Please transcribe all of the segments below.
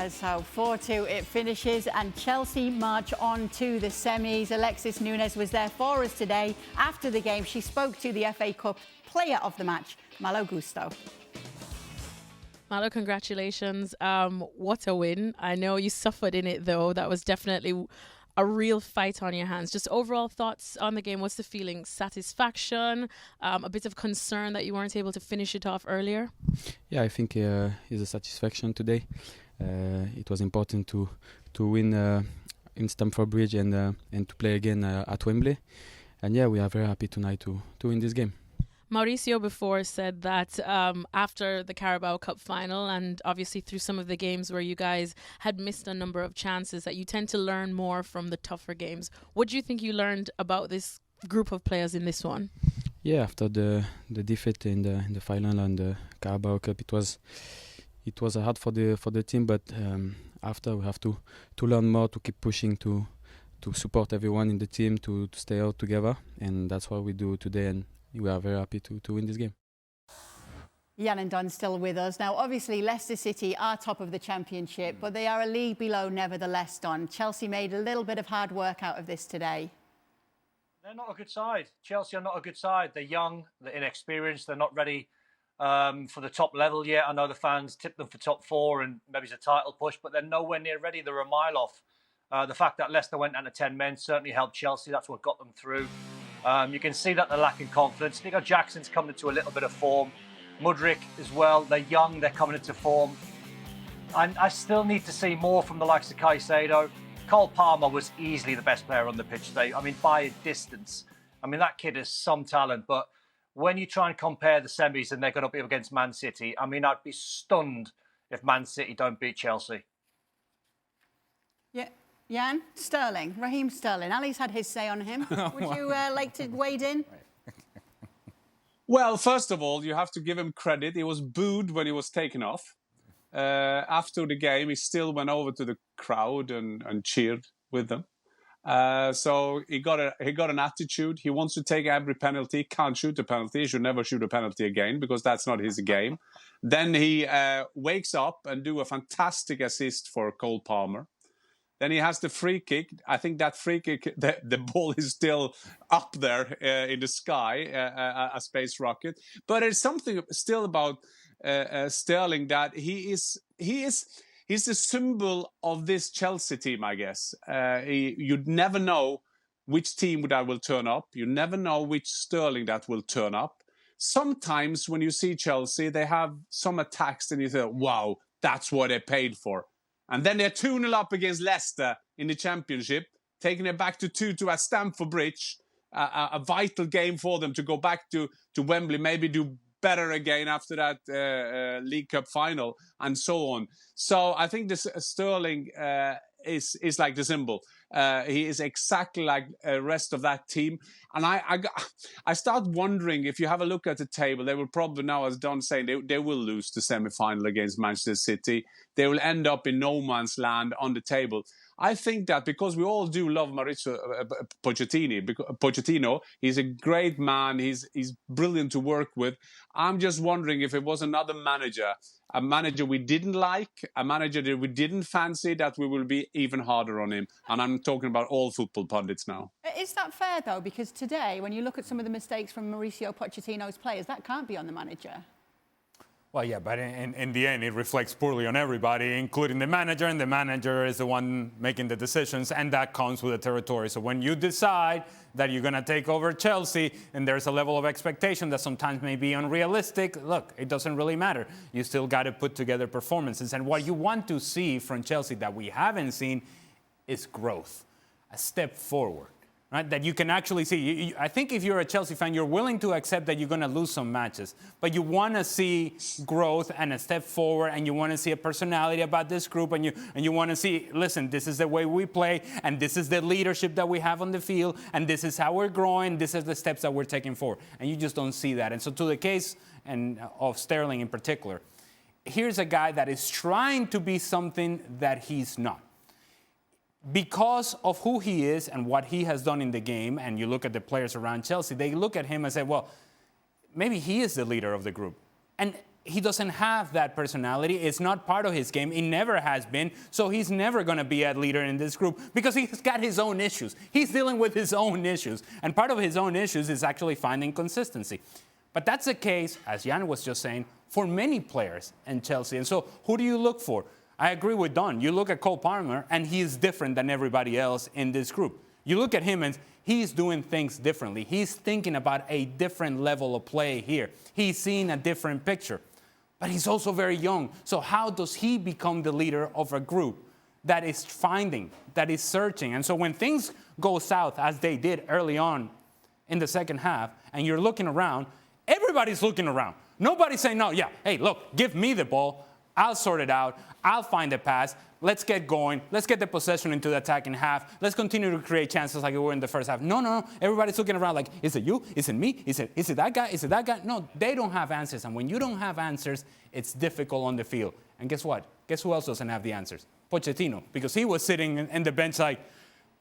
So 4-2 it finishes, and Chelsea march on to the semis. Alexis Nunes was there for us today. After the game, she spoke to the FA Cup player of the match, Maloof. Malo, congratulations. What a win. I know you suffered in it, though. That was definitely a real fight on your hands. Just overall thoughts on the game. What's the feeling? Satisfaction? A bit of concern that you weren't able to finish it off earlier? Yeah, I think it's a satisfaction today. It was important to win in Stamford Bridge and to play again at Wembley. And yeah, we are very happy tonight to win this game. Mauricio before said that after the Carabao Cup final, and obviously through some of the games where you guys had missed a number of chances, that you tend to learn more from the tougher games. What do you think you learned about this group of players in this one? Yeah, after the defeat in the final and the Carabao Cup, it was hard for the team, but after we have to learn more, to keep pushing, to support everyone in the team, to stay out together, and that's what we do today, and we are very happy to win this game. Jan and Don still with us. Now, obviously, Leicester City are top of the Championship, but they are a league below nevertheless, Don. Chelsea made a little bit of hard work out of this today. They're not a good side. Chelsea are not a good side. They're young, they're inexperienced, they're not ready for the top level yet. I know the fans tipped them for top four and maybe it's a title push, but they're nowhere near ready. They're a mile off. The fact that Leicester went down to 10 men certainly helped Chelsea. That's what got them through. You can see that they're lacking confidence. Nico Jackson's coming into a little bit of form. Mudryk as well. They're young. They're coming into form. And I still need to see more from the likes of Caicedo. Cole Palmer was easily the best player on the pitch today. I mean, by a distance. I mean, that kid has some talent. But when you try and compare the semis and they're going to be up against Man City, I mean, I'd be stunned if Man City don't beat Chelsea. Yeah. Jan, Sterling, Raheem Sterling. Ali's had his say on him. Would you like to wade in? Well, first of all, you have to give him credit. He was booed when he was taken off. After the game, he still went over to the crowd and cheered with them. So he got an attitude. He wants to take every penalty. Can't shoot a penalty. He should never shoot a penalty again because that's not his game. Then he wakes up and do a fantastic assist for Cole Palmer. Then he has the free kick. I think that free kick, the ball is still up there in the sky, a space rocket. But there's something still about Sterling that he's the symbol of this Chelsea team, I guess. You'd never know which team that will turn up. You never know which Sterling that will turn up. Sometimes when you see Chelsea, they have some attacks and you think, wow, that's what they paid for. And then they're 2-0 up against Leicester in the Championship, taking it back to 2-2 at Stamford Bridge. A vital game for them to go back to Wembley, maybe do better again after that League Cup final, and so on. So I think this Sterling is like the symbol. He is exactly like the rest of that team. And I start wondering, if you have a look at the table, they will probably now, as Don saying, they will lose the semi-final against Manchester City. They will end up in no man's land on the table. I think that because we all do love Mauricio Pochettino, he's a great man, he's brilliant to work with. I'm just wondering if it was another manager, a manager we didn't like, a manager that we didn't fancy, that we will be even harder on him. And I'm talking about all football pundits now. Is that fair, though? Because today, when you look at some of the mistakes from Mauricio Pochettino's players, that can't be on the manager. Well, yeah, but in the end, it reflects poorly on everybody, including the manager, and the manager is the one making the decisions, and that comes with the territory. So when you decide that you're going to take over Chelsea, and there's a level of expectation that sometimes may be unrealistic, look, it doesn't really matter. You still got to put together performances. And what you want to see from Chelsea that we haven't seen is growth, a step forward. Right? That you can actually see. I think if you're a Chelsea fan, you're willing to accept that you're going to lose some matches. But you want to see growth and a step forward, and you want to see a personality about this group, and you want to see, listen, this is the way we play, and this is the leadership that we have on the field, and this is how we're growing, this is the steps that we're taking forward. And you just don't see that. And so to the case of Sterling in particular, here's a guy that is trying to be something that he's not. Because of who he is and what he has done in the game, and you look at the players around Chelsea, they look at him and say, well, maybe he is the leader of the group. And he doesn't have that personality. It's not part of his game. It never has been. So he's never going to be a leader in this group because he's got his own issues. He's dealing with his own issues. And part of his own issues is actually finding consistency. But that's the case, as Jan was just saying, for many players in Chelsea. And so who do you look for? I agree with Don. You look at Cole Palmer, and he is different than everybody else in this group. You look at him, and he's doing things differently. He's thinking about a different level of play here. He's seeing a different picture. But he's also very young. So how does he become the leader of a group that is finding, that is searching? And so when things go south, as they did early on in the second half, and you're looking around, everybody's looking around. Nobody's saying, no, yeah, hey, look, give me the ball. I'll sort it out. I'll find the pass. Let's get going. Let's get the possession into the attacking half. Let's continue to create chances like we were in the first half. No. Everybody's looking around like, is it you? Is it me? Is it that guy? Is it that guy? No, they don't have answers. And when you don't have answers, it's difficult on the field. And guess what? Guess who else doesn't have the answers? Pochettino. Because he was sitting in the bench like,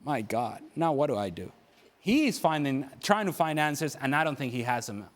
my God, now what do I do? He's trying to find answers, and I don't think he has them.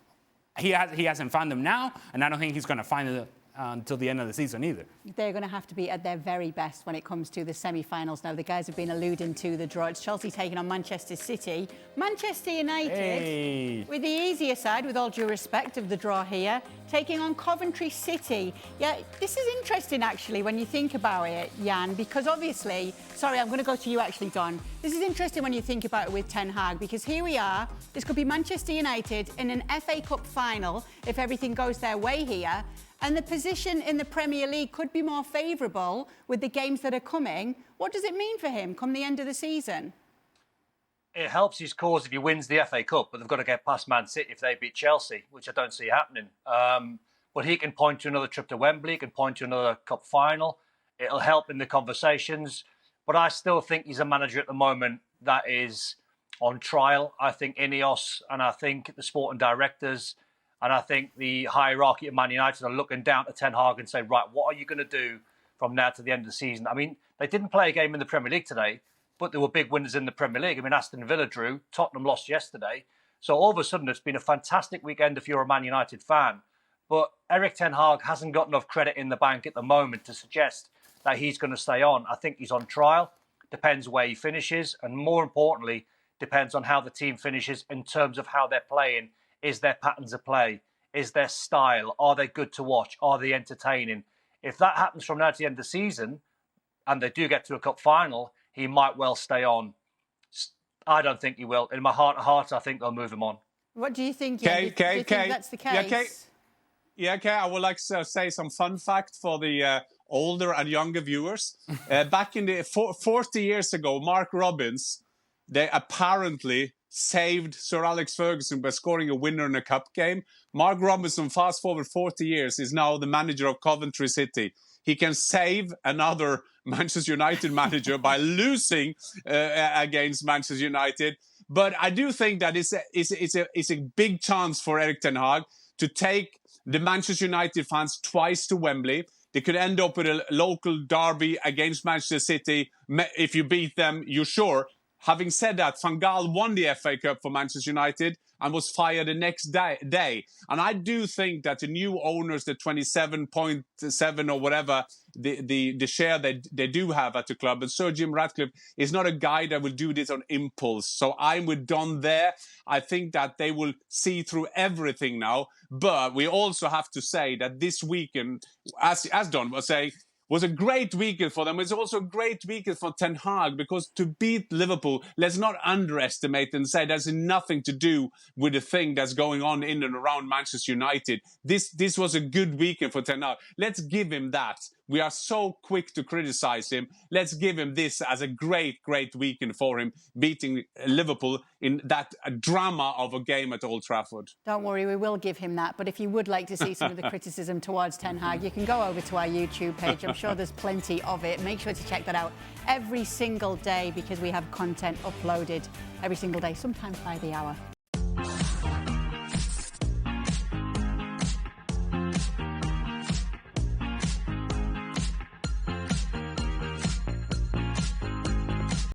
He hasn't found them now, and I don't think he's going to find them until the end of the season either. They're going to have to be at their very best when it comes to the semi-finals now. The guys have been alluding to the draw. It's Chelsea taking on Manchester City. Manchester United, with the easier side, with all due respect of the draw here, taking on Coventry City. Yeah, this is interesting, actually, when you think about it, Jan, because obviously, sorry, I'm going to go to you, actually, Don. This is interesting when you think about it with Ten Hag, because here we are. This could be Manchester United in an FA Cup final, if everything goes their way here. And the position in the Premier League could be more favourable with the games that are coming. What does it mean for him come the end of the season? It helps his cause if he wins the FA Cup, but they've got to get past Man City if they beat Chelsea, which I don't see happening. But he can point to another trip to Wembley, he can point to another cup final. It'll help in the conversations. But I still think he's a manager at the moment that is on trial. I think Ineos and I think the sporting directors and I think the hierarchy of Man United are looking down to Ten Hag and say, right, what are you going to do from now to the end of the season? I mean, they didn't play a game in the Premier League today, but there were big winners in the Premier League. I mean, Aston Villa drew, Tottenham lost yesterday. So all of a sudden, it's been a fantastic weekend if you're a Man United fan. But Erik Ten Hag hasn't got enough credit in the bank at the moment to suggest that he's going to stay on. I think he's on trial. Depends where he finishes. And more importantly, depends on how the team finishes in terms of how they're playing. Is their patterns of play? Is their style? Are they good to watch? Are they entertaining? If that happens from now to the end of the season, and they do get to a cup final, he might well stay on. I don't think he will. In my heart of hearts, I think they'll move him on. What do you think? Do you think that's the case? Yeah, I would like to say some fun fact for the older and younger viewers. Back in the 40 years ago, Mark Robbins, they apparently saved Sir Alex Ferguson by scoring a winner in a cup game. Mark Robinson, fast forward 40 years, is now the manager of Coventry City. He can save another Manchester United manager by losing against Manchester United. But I do think that it's a big chance for Erik Ten Hag to take the Manchester United fans twice to Wembley. They could end up with a local derby against Manchester City. If you beat them, you're sure. Having said that, Van Gaal won the FA Cup for Manchester United and was fired the next day. And I do think that the new owners, the 27.7 or whatever, the share they do have at the club, and Sir Jim Ratcliffe is not a guy that will do this on impulse. So I'm with Don there. I think that they will see through everything now. But we also have to say that this weekend, as Don was saying, was a great weekend for them. It's also a great weekend for Ten Hag because to beat Liverpool, let's not underestimate and say there's nothing to do with the thing that's going on in and around Manchester United. This was a good weekend for Ten Hag. Let's give him that. We are so quick to criticize him. Let's give him this as a great, great weekend for him, beating Liverpool in that drama of a game at Old Trafford. Don't worry, we will give him that. But if you would like to see some of the criticism towards Ten Hag, you can go over to our YouTube page. I'm sure there's plenty of it. Make sure to check that out every single day because we have content uploaded every single day, sometimes by the hour.